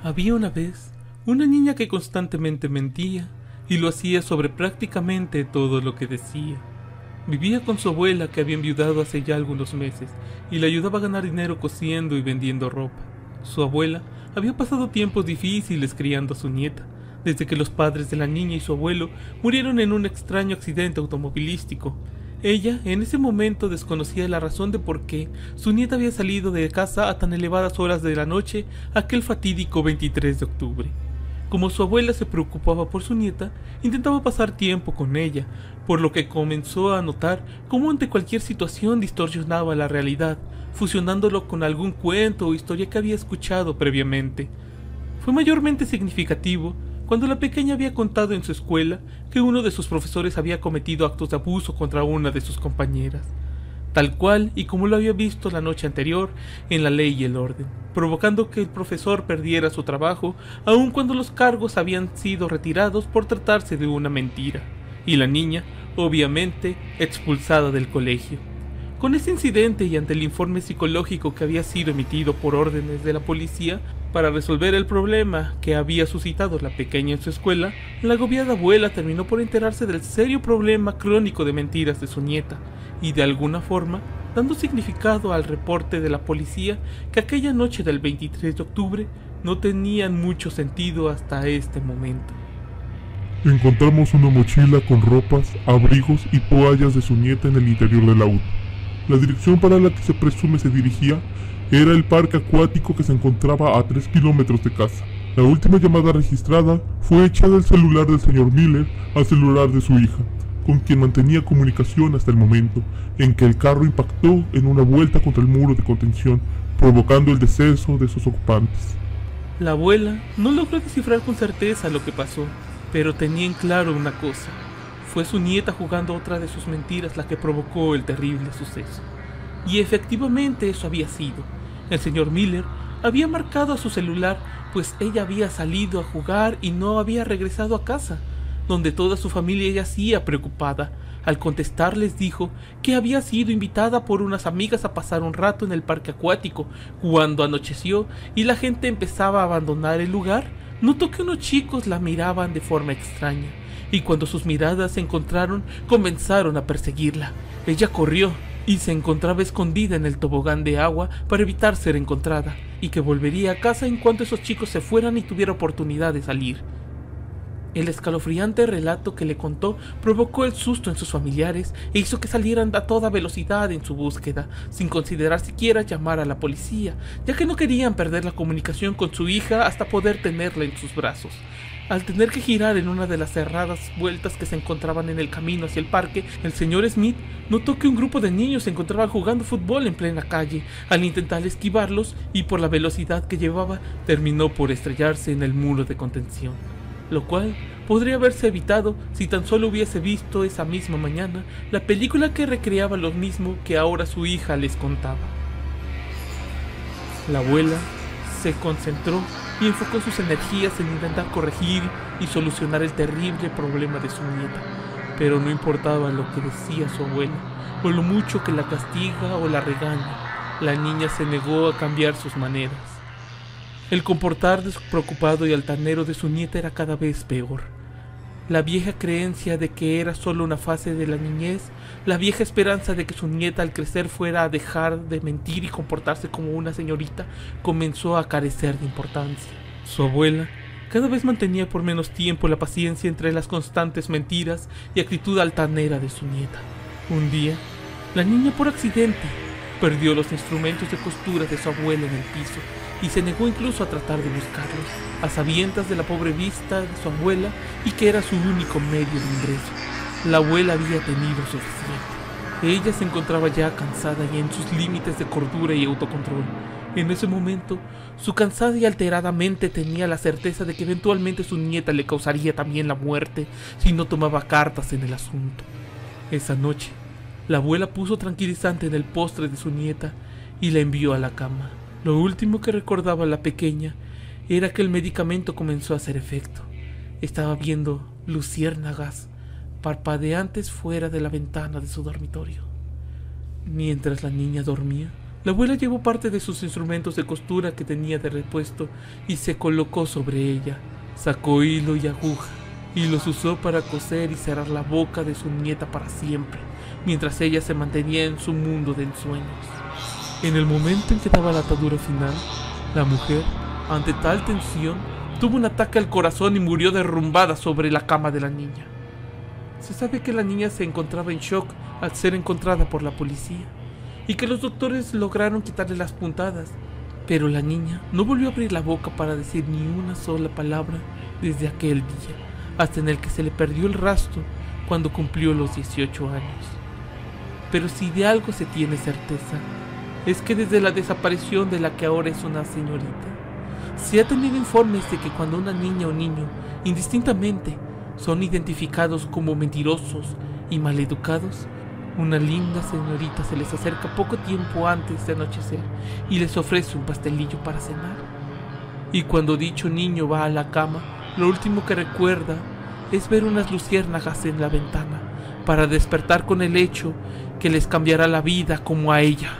Había una vez una niña que constantemente mentía y lo hacía sobre prácticamente todo lo que decía. Vivía con su abuela, que había enviudado hace ya algunos meses, y le ayudaba a ganar dinero cosiendo y vendiendo ropa. Su abuela había pasado tiempos difíciles criando a su nieta, desde que los padres de la niña y su abuelo murieron en un extraño accidente automovilístico. Ella en ese momento desconocía la razón de por qué su nieta había salido de casa a tan elevadas horas de la noche aquel fatídico 23 de octubre. Como su abuela se preocupaba por su nieta, intentaba pasar tiempo con ella, por lo que comenzó a notar cómo ante cualquier situación distorsionaba la realidad, fusionándolo con algún cuento o historia que había escuchado previamente. Fue mayormente significativo cuando la pequeña había contado en su escuela que uno de sus profesores había cometido actos de abuso contra una de sus compañeras, tal cual y como lo había visto la noche anterior en La Ley y el Orden, provocando que el profesor perdiera su trabajo, aun cuando los cargos habían sido retirados por tratarse de una mentira, y la niña, obviamente, expulsada del colegio. Con este incidente y ante el informe psicológico que había sido emitido por órdenes de la policía para resolver el problema que había suscitado la pequeña en su escuela, la agobiada abuela terminó por enterarse del serio problema crónico de mentiras de su nieta y de alguna forma dando significado al reporte de la policía que aquella noche del 23 de octubre no tenían mucho sentido hasta este momento. Encontramos una mochila con ropas, abrigos y toallas de su nieta en el interior del auto. La dirección para la que se presume se dirigía era el parque acuático que se encontraba a 3 kilómetros de casa. La última llamada registrada fue hecha del celular del señor Miller al celular de su hija, con quien mantenía comunicación hasta el momento en que el carro impactó en una vuelta contra el muro de contención, provocando el deceso de sus ocupantes. La abuela no logró descifrar con certeza lo que pasó, pero tenía en claro una cosa: fue su nieta jugando otra de sus mentiras la que provocó el terrible suceso. Y efectivamente eso había sido. El señor Miller había marcado a su celular, pues ella había salido a jugar y no había regresado a casa, donde toda su familia yacía preocupada. Al contestar les dijo que había sido invitada por unas amigas a pasar un rato en el parque acuático. Cuando anocheció y la gente empezaba a abandonar el lugar, notó que unos chicos la miraban de forma extraña, y cuando sus miradas se encontraron, comenzaron a perseguirla. Ella corrió y se encontraba escondida en el tobogán de agua para evitar ser encontrada, y que volvería a casa en cuanto esos chicos se fueran y tuviera oportunidad de salir. El escalofriante relato que le contó provocó el susto en sus familiares e hizo que salieran a toda velocidad en su búsqueda, sin considerar siquiera llamar a la policía, ya que no querían perder la comunicación con su hija hasta poder tenerla en sus brazos. Al tener que girar en una de las cerradas vueltas que se encontraban en el camino hacia el parque, el señor Smith notó que un grupo de niños se encontraban jugando fútbol en plena calle. Al intentar esquivarlos y por la velocidad que llevaba, terminó por estrellarse en el muro de contención, lo cual podría haberse evitado si tan solo hubiese visto esa misma mañana la película que recreaba lo mismo que ahora su hija les contaba. La abuela se concentró y enfocó sus energías en intentar corregir y solucionar el terrible problema de su nieta, pero no importaba lo que decía su abuela, o lo mucho que la castiga o la regaña, la niña se negó a cambiar sus maneras. El comportar despreocupado y altanero de su nieta era cada vez peor. La vieja creencia de que era solo una fase de la niñez, la vieja esperanza de que su nieta al crecer fuera a dejar de mentir y comportarse como una señorita, comenzó a carecer de importancia. Su abuela cada vez mantenía por menos tiempo la paciencia entre las constantes mentiras y actitud altanera de su nieta. Un día, la niña por accidente perdió los instrumentos de costura de su abuela en el piso y se negó incluso a tratar de buscarlos, a sabiendas de la pobre vista de su abuela y que era su único medio de ingreso. La abuela había tenido suficiente. Ella se encontraba ya cansada y en sus límites de cordura y autocontrol. En ese momento, su cansada y alterada mente tenía la certeza de que eventualmente su nieta le causaría también la muerte si no tomaba cartas en el asunto. Esa noche, la abuela puso tranquilizante en el postre de su nieta y la envió a la cama. Lo último que recordaba la pequeña era que el medicamento comenzó a hacer efecto. Estaba viendo luciérnagas parpadeantes fuera de la ventana de su dormitorio. Mientras la niña dormía, La abuela llevó parte de sus instrumentos de costura que tenía de repuesto y se colocó sobre ella. Sacó hilo y aguja y los usó para coser y cerrar la boca de su nieta para siempre, mientras ella se mantenía en su mundo de ensueños. En el momento en que daba la atadura final, la mujer, ante tal tensión, tuvo un ataque al corazón y murió derrumbada sobre la cama de la niña. Se sabe que la niña se encontraba en shock al ser encontrada por la policía y que los doctores lograron quitarle las puntadas, pero la niña no volvió a abrir la boca para decir ni una sola palabra desde aquel día, hasta en el que se le perdió el rastro cuando cumplió los 18 años. Pero si de algo se tiene certeza, es que desde la desaparición de la que ahora es una señorita, se ha tenido informes de que cuando una niña o niño, indistintamente, son identificados como mentirosos y maleducados, una linda señorita se les acerca poco tiempo antes de anochecer y les ofrece un pastelillo para cenar. Y cuando dicho niño va a la cama, lo último que recuerda es ver unas luciérnagas en la ventana, para despertar con el hecho que les cambiará la vida como a ella.